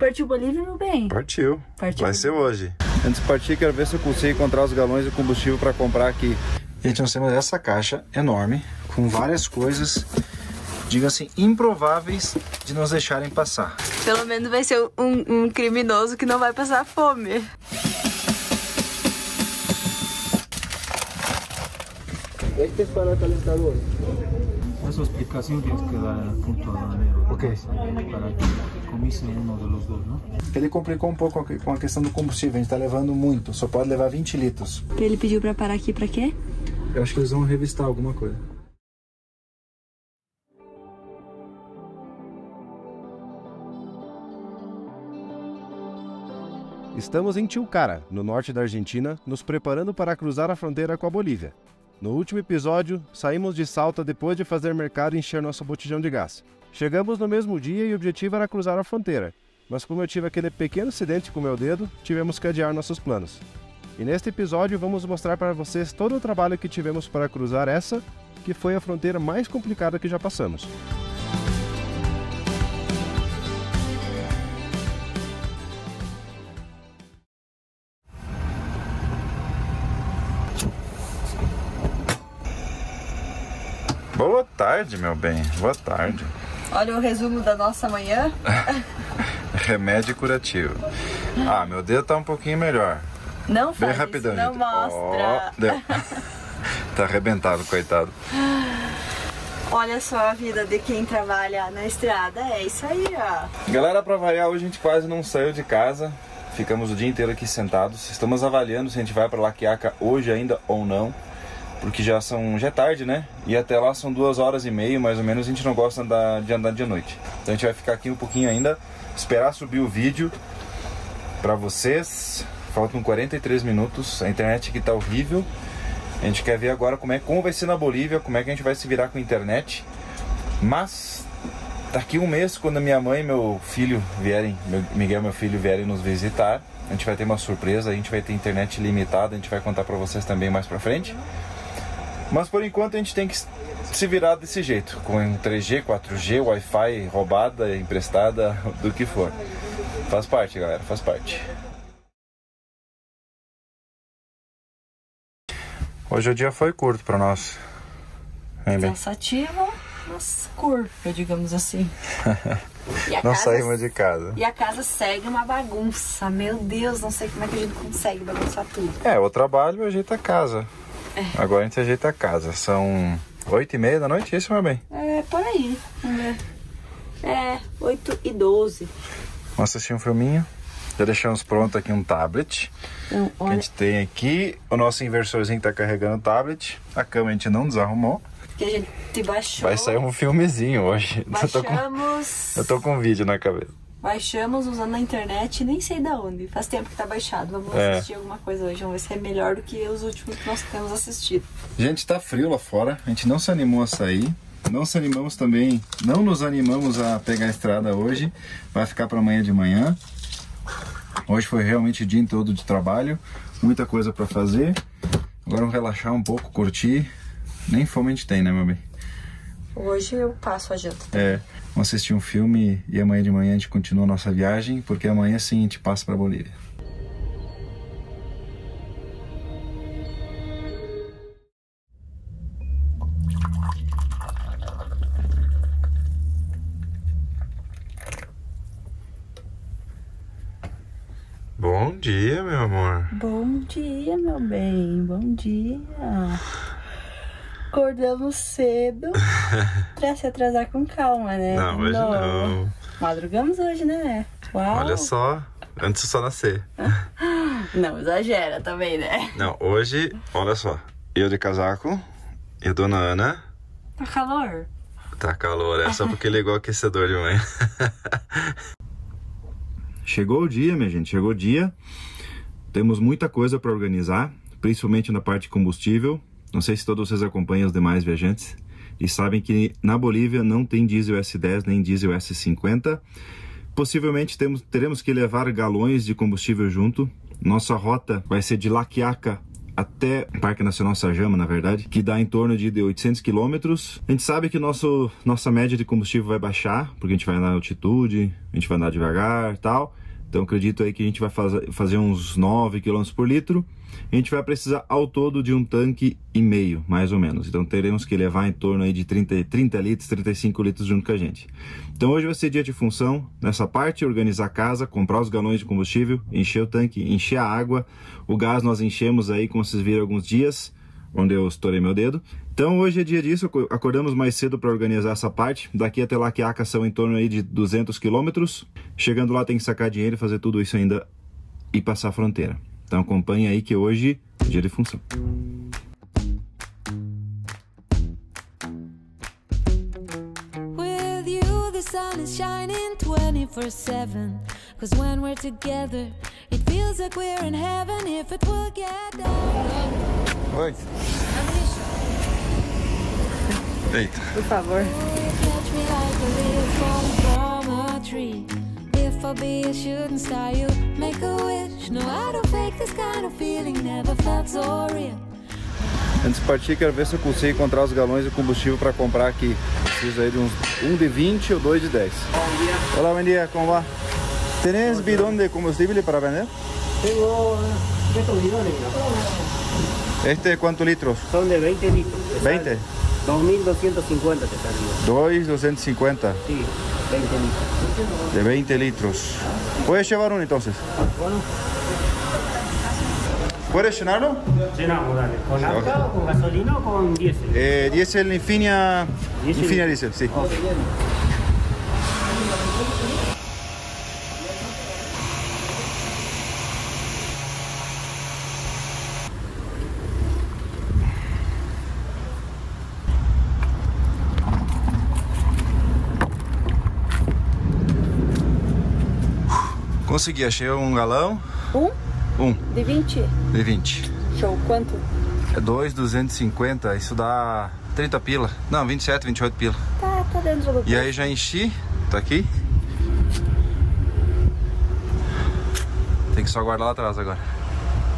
Partiu Bolívia, meu bem? Partiu. Partiu. Vai ser hoje. Antes de partir, quero ver se eu consigo encontrar os galões de combustível para comprar aqui. Gente, nós temos essa caixa enorme, com várias coisas, diga assim, improváveis de nos deixarem passar. Pelo menos vai ser um criminoso que não vai passar fome. Este es para calentador. Esa explicación tienes que dar junto a Daniel. Ok. Para que comience uno de los dos, ¿no? Ele complicou um pouco com a questão do combustível, a gente tá levando muito, só pode levar 20 litros. Ele pediu pra parar aqui pra quê? Eu acho que eles vão revistar alguma coisa. Estamos em Tilcara, no norte da Argentina, nos preparando para cruzar a fronteira com a Bolívia. No último episódio, saímos de Salta depois de fazer mercado e encher nosso botijão de gás. Chegamos no mesmo dia e o objetivo era cruzar a fronteira, mas como eu tive aquele pequeno acidente com meu dedo, tivemos que adiar nossos planos. E neste episódio vamos mostrar para vocês todo o trabalho que tivemos para cruzar essa, que foi a fronteira mais complicada que já passamos. Boa tarde, meu bem. Boa tarde. Olha o resumo da nossa manhã. Remédio curativo. Ah, meu dedo tá um pouquinho melhor. Não faz Bem rapidão, isso, não gente. mostra. Ó, deu. Tá arrebentado, coitado. Olha só a vida de quem trabalha na estrada. É isso aí, ó. Galera, pra variar, hoje a gente quase não saiu de casa. Ficamos o dia inteiro aqui sentados. Estamos avaliando se a gente vai pra La Quiaca hoje ainda ou não. Porque já é tarde, né? E até lá são 2h30, mais ou menos. A gente não gosta de andar de noite. Então a gente vai ficar aqui um pouquinho ainda. Esperar subir o vídeo pra vocês. Faltam 43 minutos. A internet aqui tá horrível. A gente quer ver agora como vai ser na Bolívia. Como é que a gente vai se virar com a internet. Mas daqui um mês, quando a minha mãe e meu filho vierem, Miguel e meu filho vierem nos visitar, a gente vai ter uma surpresa. A gente vai ter internet limitada. A gente vai contar pra vocês também mais pra frente. Mas por enquanto a gente tem que se virar desse jeito, com 3G, 4G, Wi-Fi, roubada, emprestada, do que for. Faz parte, galera, faz parte. Hoje o dia foi curto pra nós. Cansativo, mas curto, digamos assim. Não saímos de casa. E a casa segue uma bagunça. Meu Deus, não sei como é que a gente consegue bagunçar tudo. O trabalho ajeita a casa. Agora a gente ajeita a casa. São 8h30 da noite, isso, meu bem? É, por aí. Vamos ver. 8h12. Vamos assistir um filminho. Já deixamos pronto aqui um tablet. Então, olha... A gente tem aqui o nosso inversorzinho que tá carregando o tablet. A cama a gente não desarrumou. Que a gente baixou. Vai sair um filmezinho hoje. Baixamos. Eu tô com um vídeo na cabeça. Baixamos usando a internet, nem sei da onde. Faz tempo que tá baixado. Vamos assistir alguma coisa hoje. Vamos ver se é melhor do que os últimos que nós temos assistido. Gente, tá frio lá fora. A gente não se animou a sair. Não se animamos também. Não nos animamos a pegar a estrada hoje. Vai ficar para amanhã de manhã. Hoje foi realmente o dia todo de trabalho. Muita coisa para fazer. Agora vamos relaxar um pouco, curtir. Nem fome a gente tem, né, meu bem? Hoje eu passo a janta. Vamos assistir um filme e amanhã de manhã a gente continua a nossa viagem, porque amanhã sim a gente passa para Bolívia. Bom dia, meu amor. Bom dia, meu bem. Bom dia. Acordamos cedo pra se atrasar com calma, né? Não, hoje não. Madrugamos hoje, né? Uau. Olha só, antes de só nascer. Não exagera também, né? Não, hoje, olha só. Eu de casaco e a dona Ana. Tá calor? Tá calor, é só porque ligou o aquecedor de manhã. Chegou o dia, minha gente, chegou o dia. Temos muita coisa para organizar, principalmente na parte de combustível. Não sei se todos vocês acompanham os demais viajantes e sabem que na Bolívia não tem diesel S10 nem diesel S50. Possivelmente teremos que levar galões de combustível junto. Nossa rota vai ser de La Quiaca até o Parque Nacional Sajama, na verdade, que dá em torno de 800 quilômetros. A gente sabe que nossa média de combustível vai baixar, porque a gente vai na altitude, a gente vai andar devagar e tal. Então acredito aí que a gente vai fazer uns 9 km por litro. A gente vai precisar ao todo de um tanque e meio, mais ou menos. Então teremos que levar em torno aí de 30 litros, 35 litros junto com a gente. Então hoje vai ser dia de função nessa parte, organizar a casa, comprar os galões de combustível, encher o tanque, encher a água. O gás nós enchemos aí, como vocês viram, alguns dias, onde eu estourei meu dedo. Então hoje é dia disso, acordamos mais cedo para organizar essa parte. Daqui até Laquiaca são em torno aí de 200 quilômetros. Chegando lá tem que sacar dinheiro e fazer tudo isso ainda e passar a fronteira. Então acompanhe aí que hoje é dia de função. With you the sun is shining 24/7. 'Cause when we're together it feels like we're in heaven if it will get down. Oi. Eita. Por favor. Catch me like a leaf falling from a tree. If I'll be a shooting star, you make a wish. No, I don't fake this kind of feeling, never felt so real. Antes de partir, quero ver se eu consigo encontrar os galões de combustível para comprar aqui. Preciso aí de um de 20 ou 2 de 10. Olá, bom dia, como va? ¿Tenés bidón de combustible para vender? Tengo estos bidones. ¿Este cuántos litros? Son de 20 litros. 20. 2.250 te salió. 2.250. Sí, 20 litros. De 20 litros. ¿Puedes llevar uno entonces? Bueno, ¿Puedes llenarlo? llenamos, dale. ¿Con nafta o con gasolina o con diésel? Diésel Infinia. Diésel. Infinia Diesel, sí. Ok. Consegui, achei um galão. Um. De 20? De 20. Show. Quanto? É 2.250, isso dá 30 pila. Não, 27, 28 pila. Tá dentro do... E aí já enchi, tá aqui. Tem que só guardar lá atrás agora.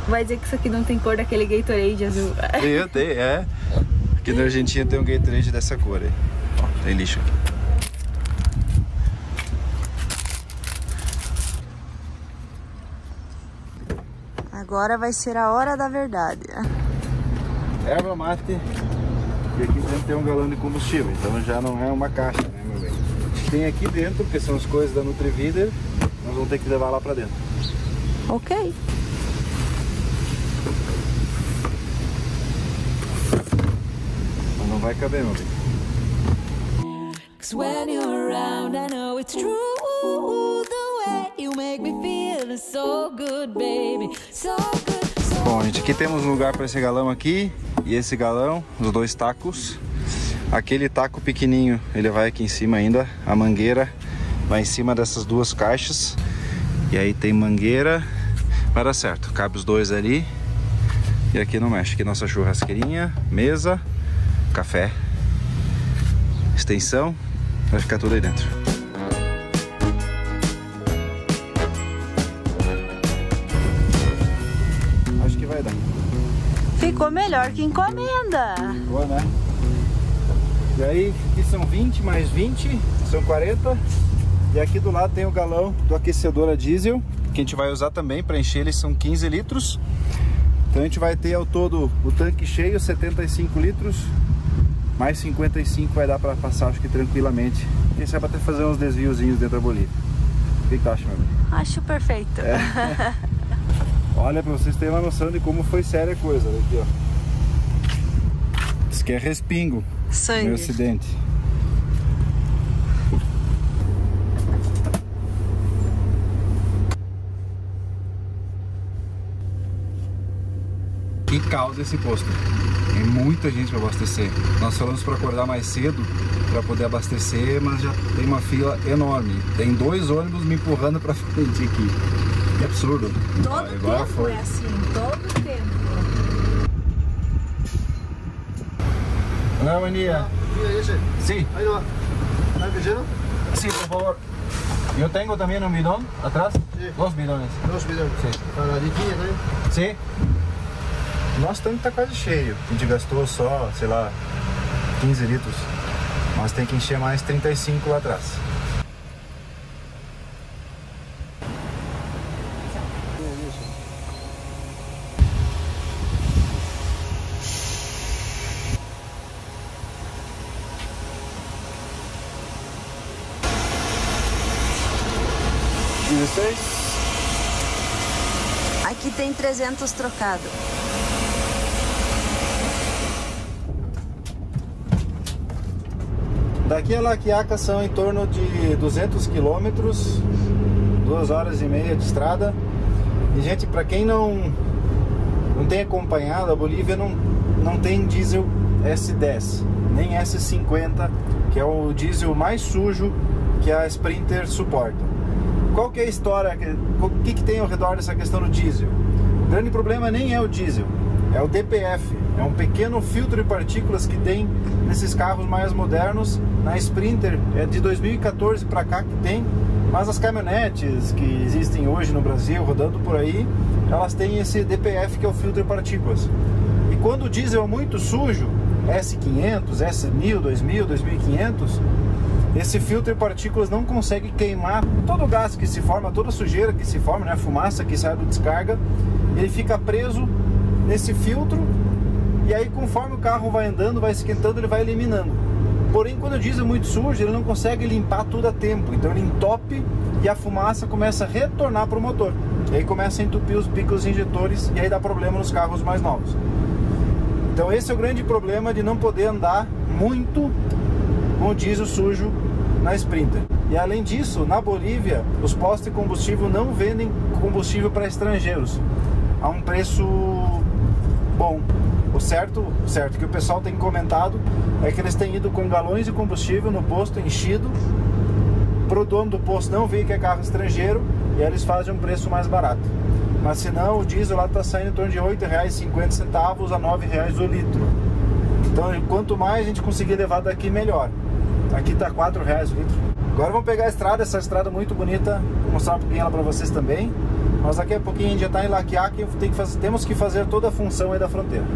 Vai dizer que isso aqui não tem cor daquele Gatorade azul. Eu tenho, é. Aqui na Argentina tem um Gatorade dessa cor aí. Ó, tem lixo aqui. Agora vai ser a hora da verdade. Erva mate. E aqui dentro tem um galão de combustível, então já não é uma caixa, né, meu bem? Tem aqui dentro, porque são as coisas da Nutrivida, nós vamos ter que levar lá pra dentro. Ok. Mas não vai caber, meu bem. 'Cause when you're around, I know it's true. The way you make me feel is so good, baby. So good, so Bom, gente, aqui temos um lugar para esse galão aqui e esse galão, os dois tacos. Aquele taco pequenininho, ele vai aqui em cima ainda, a mangueira vai em cima dessas duas caixas. E aí tem mangueira, vai dar certo, cabe os dois ali. E aqui não mexe, aqui nossa churrasqueirinha, mesa, café, extensão, vai ficar tudo aí dentro. Acho que vai dar. Ficou melhor que encomenda. Boa, né? E aí, aqui são 20 mais 20, são 40. E aqui do lado tem o galão do aquecedor a diesel, que a gente vai usar também para encher, eles são 15 litros. Então a gente vai ter ao todo o tanque cheio, 75 litros, mais 55 vai dar para passar, acho que tranquilamente. Quem sabe até fazer uns desviozinhos dentro da Bolívia. O que tu acha, meu bem? Acho perfeito. É. Olha, para vocês terem uma noção de como foi séria a coisa. Aqui, ó. Isso aqui é respingo. Sangue. Meu acidente. Que causa esse posto. Tem muita gente para abastecer. Nós falamos para acordar mais cedo para poder abastecer, mas já tem uma fila enorme. Tem 2 ônibus me empurrando para frente aqui. Que absurdo. Todo agora tempo foi. é assim, todo tempo. Hola, buen día. Sí. Ahí va. ¿Está lleno? Sí, por favor. Yo tengo también un bidón atrás. Sí. 2 bidones. 2 bidones. Sí. ¿Para la liquilla también? Sí. Nosso tanque tá quase cheio. A gente gastou só, sei lá, 15 litros. Mas tem que encher mais 35 lá atrás. Aqui tem 300 trocado. Daqui a La Quiaca são em torno de 200 quilômetros, 2 horas e meia de estrada. E, gente, para quem não tem acompanhado, a Bolívia não tem diesel S10, nem S50, que é o diesel mais sujo que a Sprinter suporta. Qual que é a história? O que tem ao redor dessa questão do diesel? O grande problema nem é o diesel, é o DPF. É um pequeno filtro de partículas que tem nesses carros mais modernos. Na Sprinter é de 2014 para cá que tem, mas as caminhonetes que existem hoje no Brasil, rodando por aí, elas têm esse DPF, que é o filtro de partículas. E quando o diesel é muito sujo, S500, S1000, 2000, 2500, esse filtro de partículas não consegue queimar todo o gás que se forma, toda a sujeira que se forma, né, a fumaça que sai do descarga, ele fica preso nesse filtro, e aí conforme o carro vai andando, vai esquentando, ele vai eliminando. Porém, quando o diesel é muito sujo, ele não consegue limpar tudo a tempo, então ele entope e a fumaça começa a retornar para o motor. E aí começa a entupir os bicos injetores e aí dá problema nos carros mais novos. Então esse é o grande problema de não poder andar muito com o diesel sujo na Sprinter. E além disso, na Bolívia, os postos de combustível não vendem combustível para estrangeiros a um preço bom. O certo que o pessoal tem comentado é que eles têm ido com galões de combustível no posto enchido, pro dono do posto não ver que é carro estrangeiro, e aí eles fazem um preço mais barato. Mas se não, o diesel lá está saindo em torno de R$ 8,50 a R$ 9,00 o litro. Então, quanto mais a gente conseguir levar daqui, melhor. Aqui está R$ 4,00 o litro. Agora vamos pegar a estrada, essa estrada muito bonita, vou mostrar um pouquinho ela para vocês também. Mas daqui a pouquinho a gente já está em La Quiaca e temos que fazer toda a função aí da fronteira.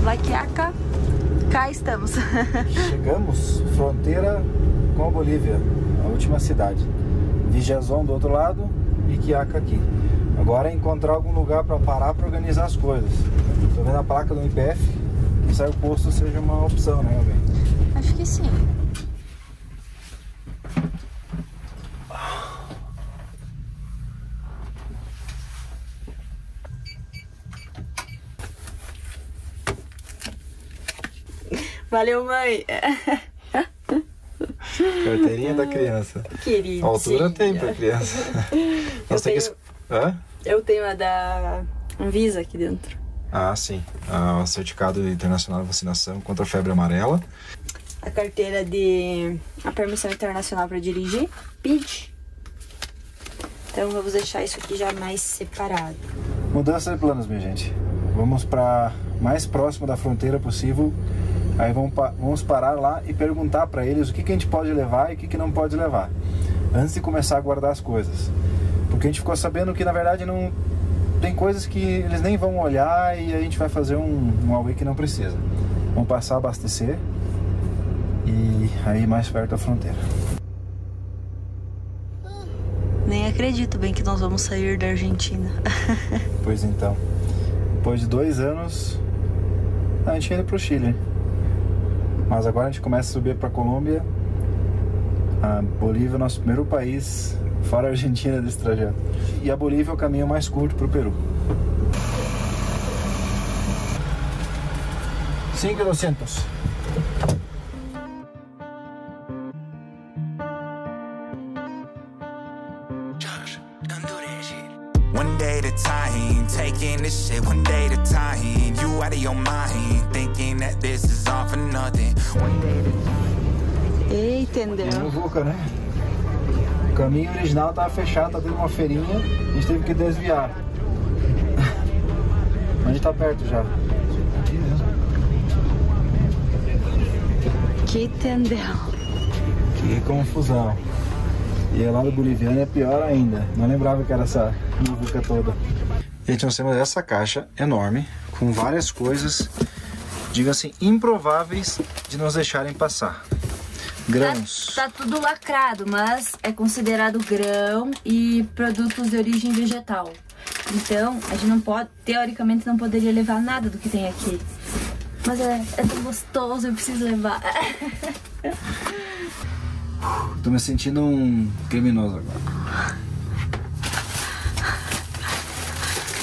La Quiaca, cá estamos. Chegamos, fronteira com a Bolívia, a última cidade. Vigiazón do outro lado e Quiaca aqui. Agora é encontrar algum lugar para parar para organizar as coisas. Tô vendo a placa do IPF, quem sabe o posto seja uma opção, né, alguém? Acho que sim. Valeu, mãe. Carteirinha da criança. Queridinha. A altura tem pra criança. Eu tenho a da Anvisa aqui dentro. Ah, sim. O certificado internacional de vacinação contra a febre amarela. A carteira a permissão internacional para dirigir, PID. Então vamos deixar isso aqui já mais separado. Mudança de planos, minha gente. Vamos para mais próximo da fronteira possível. Aí vamos parar lá e perguntar para eles o que a gente pode levar e o que não pode levar, antes de começar a guardar as coisas. Porque a gente ficou sabendo que na verdade não tem coisas que eles nem vão olhar e a gente vai fazer um away que não precisa. Vamos passar a abastecer e aí mais perto da fronteira. Nem acredito bem que nós vamos sair da Argentina. Pois então, depois de 2 anos a gente indo pro Chile. Mas agora a gente começa a subir para a Colômbia. A Bolívia é o nosso primeiro país fora a Argentina desse trajeto. E a Bolívia é o caminho mais curto para o Peru. 5.200. One day the at a time, taking this shit one day at a time. You out of your mind, thinking that this is all for nothing. One day at a time. Eita, entendeu? Muvuca, né? O caminho original tava fechado, tá tendo uma feirinha, a gente teve que desviar. Mas a gente tá perto já. Aqui mesmo. Que entendeu? Que confusão. E lá do boliviano é pior ainda. Não lembrava que era essa muvuca toda. Gente, nós temos essa caixa enorme, com várias coisas, diga assim, improváveis de nos deixarem passar. Grãos. Tá tudo lacrado, mas é considerado grão e produtos de origem vegetal. Então, a gente não pode, teoricamente, não poderia levar nada do que tem aqui. Mas é tão gostoso, eu preciso levar. Tô me sentindo um criminoso agora.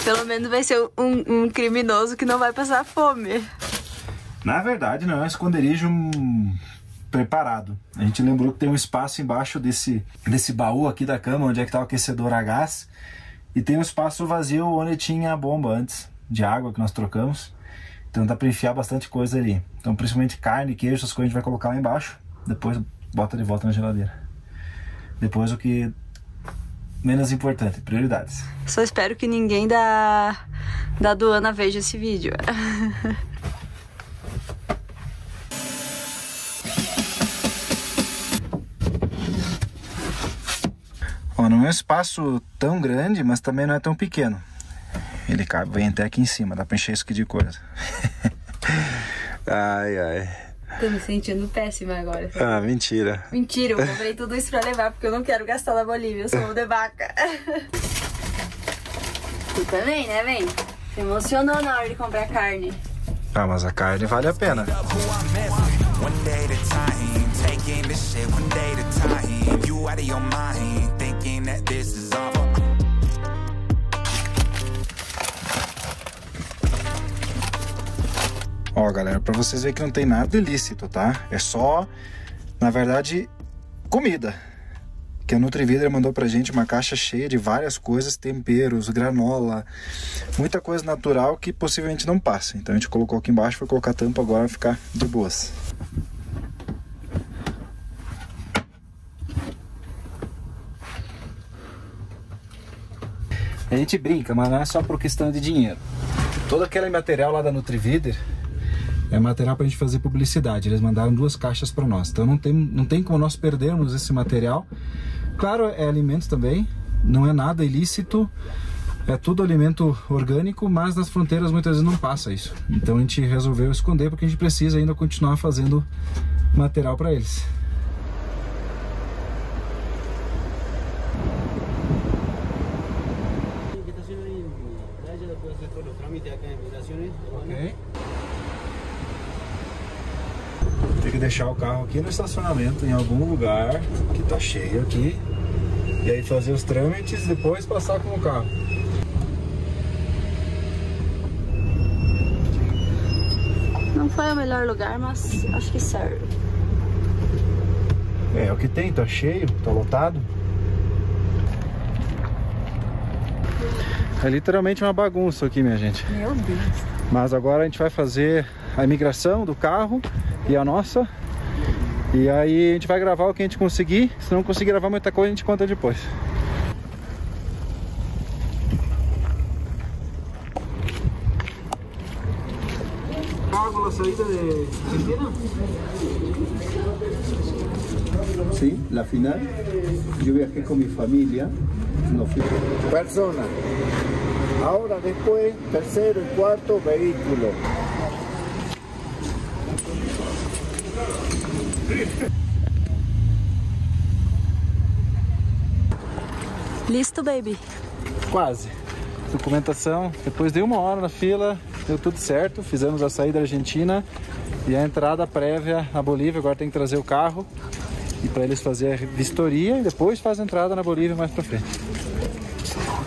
Pelo menos vai ser um criminoso que não vai passar fome. Na verdade, não é um esconderijo preparado. A gente lembrou que tem um espaço embaixo desse baú aqui da cama, onde é que tá o aquecedor a gás. E tem um espaço vazio onde tinha a bomba antes, de água que nós trocamos. Então dá pra enfiar bastante coisa ali. Então principalmente carne, queijo, essas coisas a gente vai colocar lá embaixo. Depois bota de volta na geladeira. Depois o que... menos importante, prioridades. Só espero que ninguém da aduana veja esse vídeo. Ó, não é um espaço tão grande, mas também não é tão pequeno. Ele cabe, vem até aqui em cima, dá pra encher isso aqui de coisa. Ai, ai. Tô me sentindo péssima agora. Ah, mentira. Mentira, eu comprei tudo isso pra levar, porque eu não quero gastar na Bolívia, eu sou de vaca. Tu também, né, vem? Se emocionou na hora de comprar carne. Ah, mas a carne vale a pena. One day at a time, taking this shit one day at a time. You out of your mind, thinking that this is all for... Ó, galera, pra vocês verem que não tem nada ilícito, tá? É só, na verdade, comida. Que a NutriVidra mandou pra gente uma caixa cheia de várias coisas, temperos, granola, muita coisa natural que possivelmente não passa. Então a gente colocou aqui embaixo, foi colocar a tampa agora vai ficar de boas. A gente brinca, mas não é só por questão de dinheiro. Todo aquele material lá da NutriVidra é material pra gente fazer publicidade. Eles mandaram 2 caixas para nós. Então não tem como nós perdermos esse material. Claro, é alimento também, não é nada ilícito. É tudo alimento orgânico, mas nas fronteiras muitas vezes não passa isso. Então a gente resolveu esconder porque a gente precisa ainda continuar fazendo material para eles. Tem que deixar o carro aqui no estacionamento, em algum lugar que tá cheio aqui. E aí fazer os trâmites e depois passar com o carro. Não foi o melhor lugar, mas acho que serve. É o que tem, tá cheio, tá lotado. É literalmente uma bagunça aqui, minha gente. Meu Deus. Mas agora a gente vai fazer a imigração do carro e a nossa. E aí a gente vai gravar o que a gente conseguir. Se não conseguir gravar muita coisa, a gente conta depois. ¿Con la salida de Argentina? Sí, la final. Yo viajé con mi familia. No fui. Persona. Ahora después, tercero y cuarto, vehículo. Listo, baby. Quase. Documentação. Depois de 1 hora na fila, deu tudo certo. Fizemos a saída da Argentina e a entrada prévia na Bolívia. Agora tem que trazer o carro e para eles fazer a vistoria e depois faz a entrada na Bolívia mais pra frente.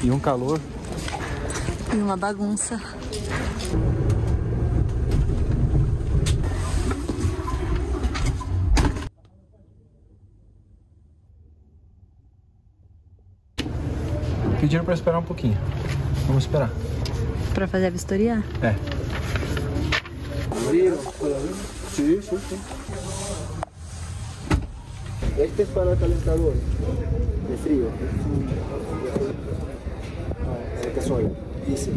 E um calor. E uma bagunça. Pediram para esperar um pouquinho. Vamos esperar. Pra fazer a vistoria? É. Sí, sí, sí. Este es para calentador de frío. Que soy. Dice.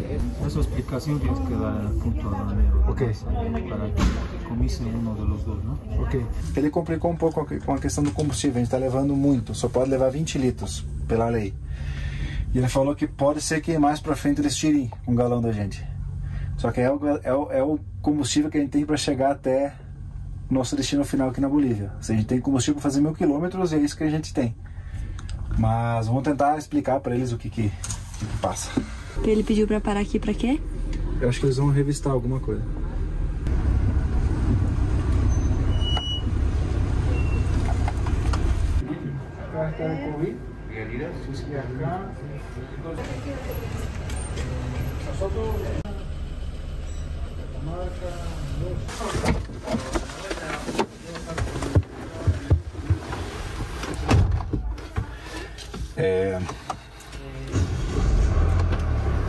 Esa explicación tienes que dar junto a Danero. Ok. Para que comice uno de los dos, ¿no? Ok. Ele complicou um pouco com a questão do combustível. A gente está levando muito. Só pode levar 20 litros pela lei. E ele falou que pode ser que mais pra frente eles tirem um galão da gente. Só que é o combustível que a gente tem para chegar até o nosso destino final aqui na Bolívia. Se a gente tem combustível para fazer 1000 quilômetros, é isso que a gente tem. Mas vamos tentar explicar para eles o que passa. Ele pediu pra parar aqui pra quê? Eu acho que eles vão revistar alguma coisa.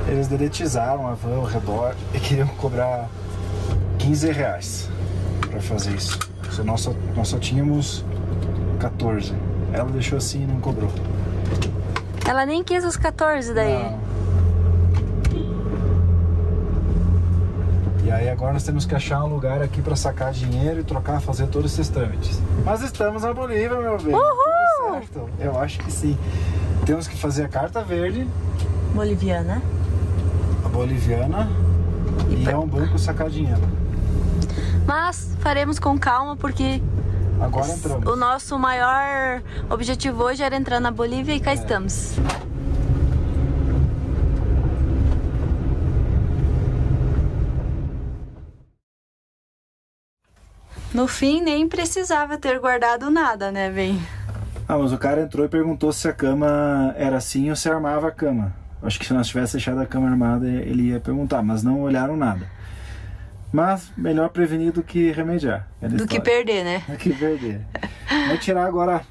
Eles deletizaram a van ao redor e queriam cobrar 15 reais para fazer isso. Nós só tínhamos 14. Ela deixou assim e não cobrou. Ela nem quis os 14 daí. Não. E aí agora nós temos que achar um lugar aqui para sacar dinheiro e trocar, fazer todos esses trâmites. Mas estamos na Bolívia, meu bem. Tudo certo. Eu acho que sim. Temos que fazer a carta verde. Boliviana. A boliviana. E é um banco sacar dinheiro. Mas faremos com calma porque agora entramos. O nosso maior objetivo hoje era entrar na Bolívia e cá estamos. No fim, nem precisava ter guardado nada, né, bem? Ah, mas o cara entrou e perguntou se a cama era assim ou se armava a cama. Acho que se nós tivéssemos deixado a cama armada, ele ia perguntar, mas não olharam nada. Mas melhor prevenir do que remediar. Do que perder, né? Do que perder. Vou tirar agora,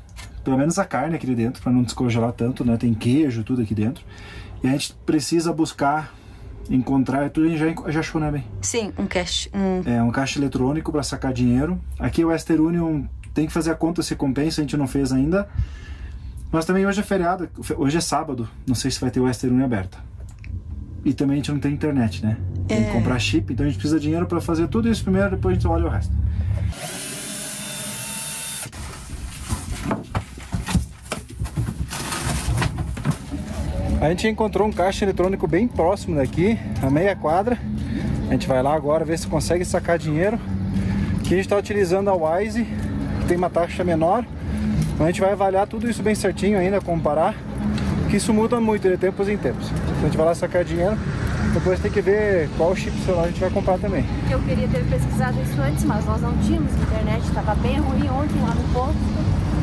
pelo menos a carne aqui de dentro, para não descongelar tanto, né? Tem queijo, tudo aqui dentro. E a gente precisa buscar, encontrar, tudo a gente já achou, né, bem? Sim, um caixa. É, um caixa eletrônico para sacar dinheiro. Aqui o Western Union tem que fazer a conta se compensa, a gente não fez ainda. Mas também hoje é feriado, hoje é sábado, não sei se vai ter o Western Union aberta. E também a gente não tem internet, né? Tem que comprar chip, então a gente precisa de dinheiro para fazer tudo isso primeiro, depois a gente olha o resto. A gente encontrou um caixa eletrônico bem próximo daqui, a meia quadra. A gente vai lá agora ver se consegue sacar dinheiro. Aqui a gente está utilizando a Wise, que tem uma taxa menor. Então a gente vai avaliar tudo isso bem certinho ainda, comparar. Que isso muda muito de tempos em tempos. Então a gente vai lá sacar dinheiro. Depois tem que ver qual chip celular a gente vai comprar também. Eu queria ter pesquisado isso antes, mas nós não tínhamos internet. Estava bem ruim ontem lá no posto.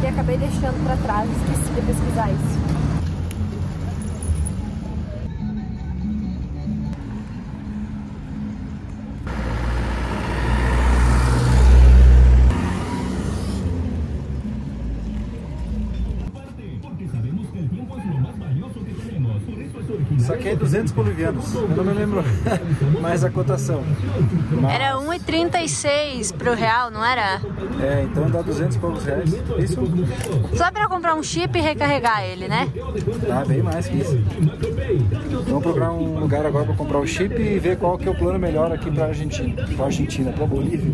E acabei deixando para trás, esqueci de pesquisar isso. Saquei 200 bolivianos, eu não me lembro mais a cotação. Mas... Era 1,36 pro real, não era? É, então dá 200 e poucos reais. Isso? Só pra comprar um chip e recarregar ele, né? Dá bem mais que isso. Vamos procurar um lugar agora pra comprar o chip e ver qual que é o plano melhor aqui pra Argentina, pra Bolívia.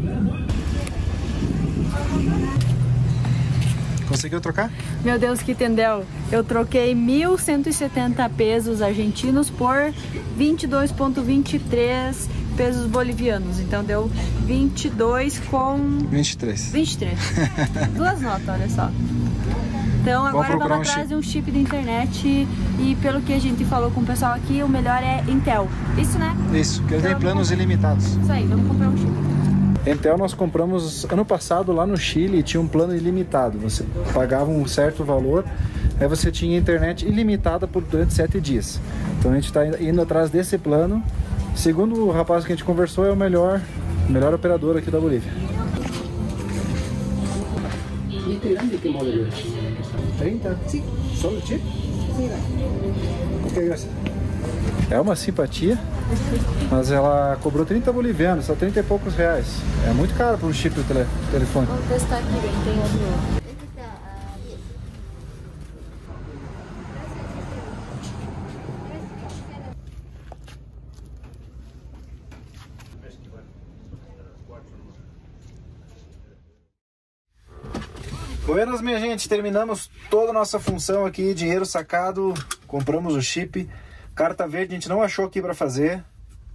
Conseguiu trocar? Meu Deus, que entendeu? Eu troquei 1.170 pesos argentinos por 22,23 pesos bolivianos. Então deu 22 com... 23. 23. Duas notas, olha só. Então agora vamos atrás de um chip de internet e pelo que a gente falou com o pessoal aqui, o melhor é Intel. Isso, né? Isso, porque ele tem planos ilimitados. Isso aí, vamos comprar um chip. Intel nós compramos ano passado lá no Chile e tinha um plano ilimitado. Você pagava um certo valor, aí você tinha internet ilimitada durante 7 dias. Então a gente está indo atrás desse plano. Segundo o rapaz que a gente conversou, é o melhor operador aqui da Bolívia. ¿Este grande qué modelo es? ¿30? Sí. ¿Solo chip? É uma simpatia, mas ela cobrou 30 bolivianos, só 30 e poucos reais. É muito caro para um chip do telefone. Vamos testar aqui, bem, tem outro. Buenas, minha gente, terminamos toda a nossa função aqui, dinheiro sacado, compramos o chip, carta verde a gente não achou aqui para fazer,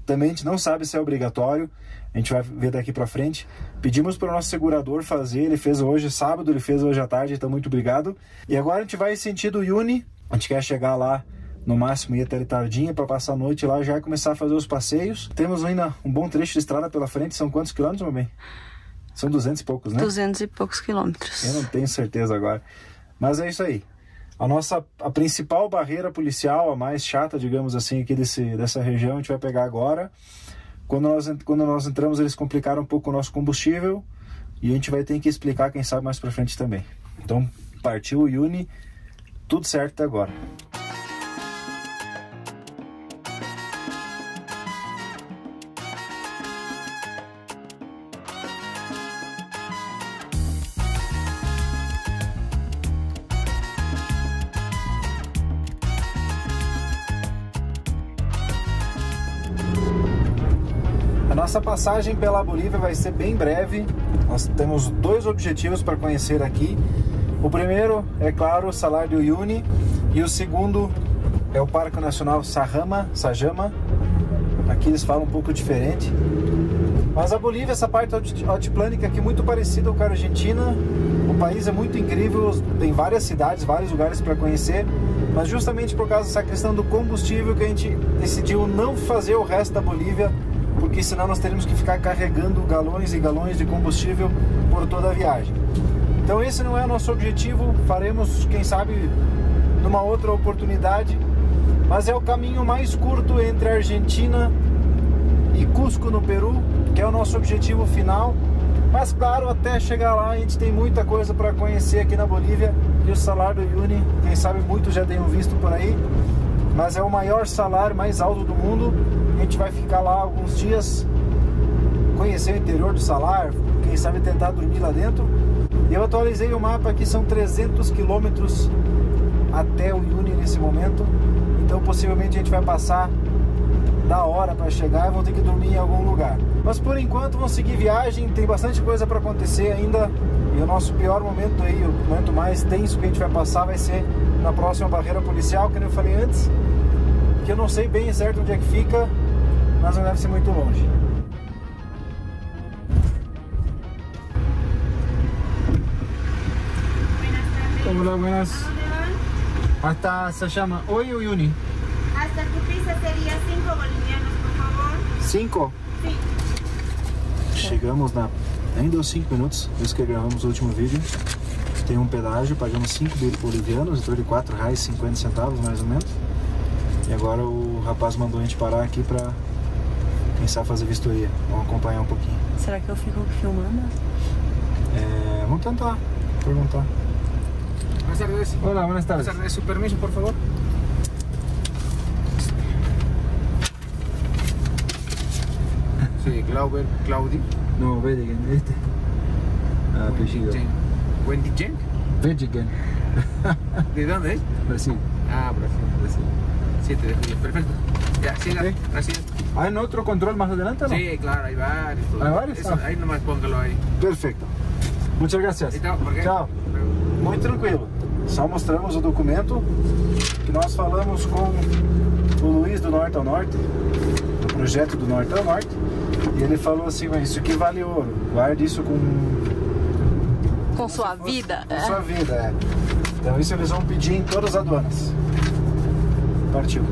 também a gente não sabe se é obrigatório, a gente vai ver daqui para frente. Pedimos para o nosso segurador fazer, ele fez hoje sábado, ele fez hoje à tarde, então muito obrigado. E agora a gente vai em sentido Uyuni, a gente quer chegar lá no máximo ir até tardinha para passar a noite lá já e começar a fazer os passeios. Temos ainda um bom trecho de estrada pela frente, são quantos quilômetros, meu bem? São 200 e poucos, né? 200 e poucos quilômetros. Eu não tenho certeza agora. Mas é isso aí. A principal barreira policial, a mais chata, digamos assim, aqui dessa região, a gente vai pegar agora. Quando nós entramos, eles complicaram um pouco o nosso combustível. E a gente vai ter que explicar, quem sabe, mais pra frente também. Então, partiu o Uyuni, tudo certo até agora. A nossa passagem pela Bolívia vai ser bem breve. Nós temos 2 objetivos para conhecer aqui. O primeiro é, claro, o Salar de Uyuni, e o segundo é o Parque Nacional Sajama. Aqui eles falam um pouco diferente. Mas a Bolívia, essa parte altiplânica aqui, muito parecida com a Argentina. O país é muito incrível, tem várias cidades, vários lugares para conhecer. Mas justamente por causa dessa questão do combustível que a gente decidiu não fazer o resto da Bolívia, porque senão nós teríamos que ficar carregando galões e galões de combustível por toda a viagem. Então esse não é o nosso objetivo, faremos, quem sabe, numa outra oportunidade, mas é o caminho mais curto entre a Argentina e Cusco, no Peru, que é o nosso objetivo final. Mas claro, até chegar lá a gente tem muita coisa para conhecer aqui na Bolívia, e o Salar do Uyuni, quem sabe muitos já tenham visto por aí, mas é o maior salar mais alto do mundo. A gente vai ficar lá alguns dias, conhecer o interior do salar, quem sabe tentar dormir lá dentro. E eu atualizei o mapa aqui, são 300 quilômetros até o Uyuni nesse momento, então possivelmente a gente vai passar da hora para chegar e vão ter que dormir em algum lugar. Mas por enquanto vamos seguir viagem, tem bastante coisa para acontecer ainda, e o nosso pior momento aí, o momento mais tenso que a gente vai passar vai ser na próxima barreira policial, que eu falei antes, que eu não sei bem certo onde é que fica, mas não deve ser muito longe. Hola, buenas. Hasta Sajama, hoy o Uyuni? Hasta tu pizza sería 5 bolivianos, por favor. 5? Sim. Chegamos nem deu 5 minutos, desde que gravamos o último vídeo. Tem um pedágio, pagamos 5 bolivianos, então de R$4,50 mais ou menos. E agora o rapaz mandou a gente parar aqui pra, quem sabe, fazer vistoria. Vamos acompanhar um pouquinho. Será que eu fico filmando? Vamos tentar perguntar. Buenas tardes. Hola, buenas tardes. Buenas tardes. Su permiso, por favor. Sí, Claudi. No, Vedigen, este. Apellido. Wendy Jeng. Vedigen. ¿De dónde es? Brasil. Ah, Brasil. 7 de julio, perfecto. Ya, siga. Sí. Gracias. ¿Hay otro control más adelante o no? Sí, claro, hay varios. ¿Hay varios? Eso, ahí nomás póngalo ahí. Perfeito. Muchas gracias. Então, Tchau. Muito tranquilo. Só mostramos o documento que nós falamos com o Luiz do Norte ao Norte, do projeto do Norte ao Norte, e ele falou assim: mas isso aqui vale ouro, guarde isso com sua vida. Com sua vida, é. Então isso eles vão pedir em todas as aduanas. Partiu.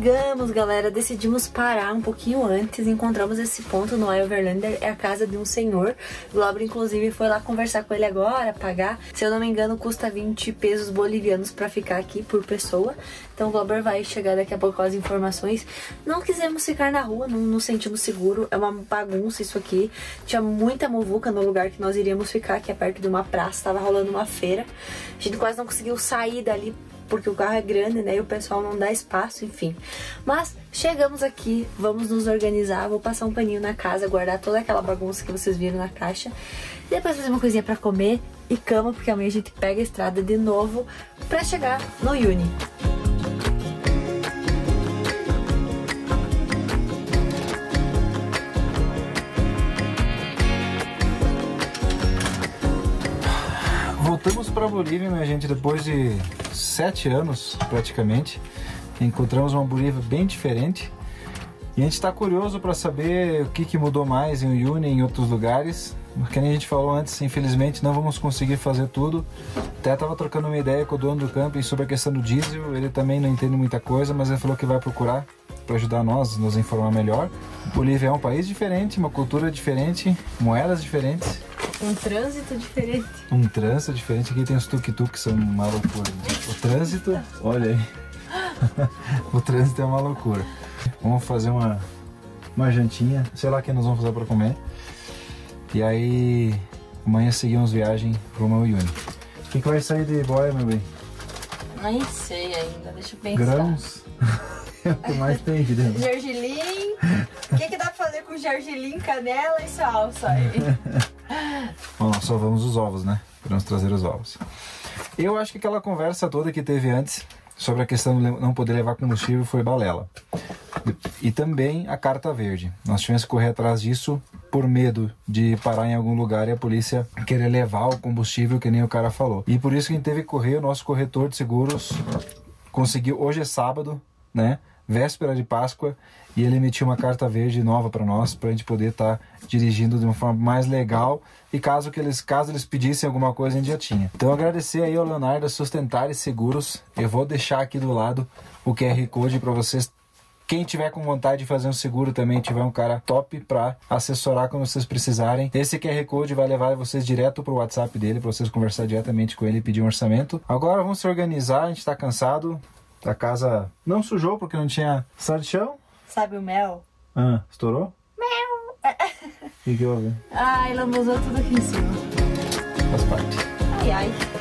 Chegamos, galera, decidimos parar um pouquinho antes, encontramos esse ponto no Overlander, é a casa de um senhor. O Glauber, inclusive, foi lá conversar com ele agora, pagar. Se eu não me engano, custa 20 pesos bolivianos pra ficar aqui por pessoa. Então o Glauber vai chegar daqui a pouco com as informações. Não quisemos ficar na rua, não nos sentimos seguros, é uma bagunça isso aqui. Tinha muita muvuca no lugar que nós iríamos ficar, que é perto de uma praça, tava rolando uma feira. A gente quase não conseguiu sair dali, porque o carro é grande, né, e o pessoal não dá espaço, enfim. Mas chegamos aqui, vamos nos organizar, vou passar um paninho na casa, guardar toda aquela bagunça que vocês viram na caixa. Depois fazer uma coisinha pra comer e cama, porque amanhã a gente pega a estrada de novo pra chegar no Uni. Voltamos para a Bolívia, minha gente, depois de 7 anos praticamente. Encontramos uma Bolívia bem diferente e a gente está curioso para saber o que mudou mais em Uyuni e em outros lugares. Porque nem a gente falou antes, infelizmente não vamos conseguir fazer tudo. Até estava trocando uma ideia com o dono do camping sobre a questão do diesel. Ele também não entende muita coisa, mas ele falou que vai procurar para ajudar nós, nos informar melhor. Bolívia é um país diferente, uma cultura diferente, moedas diferentes. Um trânsito diferente. Um trânsito diferente. Aqui tem os tuk-tuk que são uma loucura. O trânsito, olha aí. O trânsito é uma loucura. Vamos fazer uma jantinha. Sei lá o que nós vamos fazer para comer. E aí, amanhã seguimos viagem rumo ao Uyuni. O que vai sair de boia, meu bem? Nem sei ainda, deixa eu pensar. Grãos? É o que mais tem aqui dentro. Gergelim. O que dá pra fazer com gergelim, canela e salsa aí? Bom, nós só vamos os ovos, né? Vamos trazer os ovos. Eu acho que aquela conversa toda que teve antes sobre a questão de não poder levar combustível foi balela. E também a carta verde. Nós tivemos que correr atrás disso por medo de parar em algum lugar e a polícia querer levar o combustível, que nem o cara falou. E por isso que a gente teve que correr. O nosso corretor de seguros conseguiu, hoje é sábado, né? Véspera de Páscoa, e ele emitiu uma carta verde nova para nós, para a gente poder estar dirigindo de uma forma mais legal, e caso eles pedissem alguma coisa, a gente já tinha. Então agradecer aí ao Leonardo da Sustentários Seguros. Eu vou deixar aqui do lado o QR Code para vocês. Quem tiver com vontade de fazer um seguro também, tiver um cara top para assessorar quando vocês precisarem, esse QR Code vai levar vocês direto pro WhatsApp dele, para vocês conversar diretamente com ele e pedir um orçamento. Agora vamos se organizar, a gente tá cansado. A casa não sujou porque não tinha sal de chão. Sabe o mel? Ah, estourou? Mel! O que houve? Ai, ela usou tudo aqui em cima. Faz parte. Ai, ai.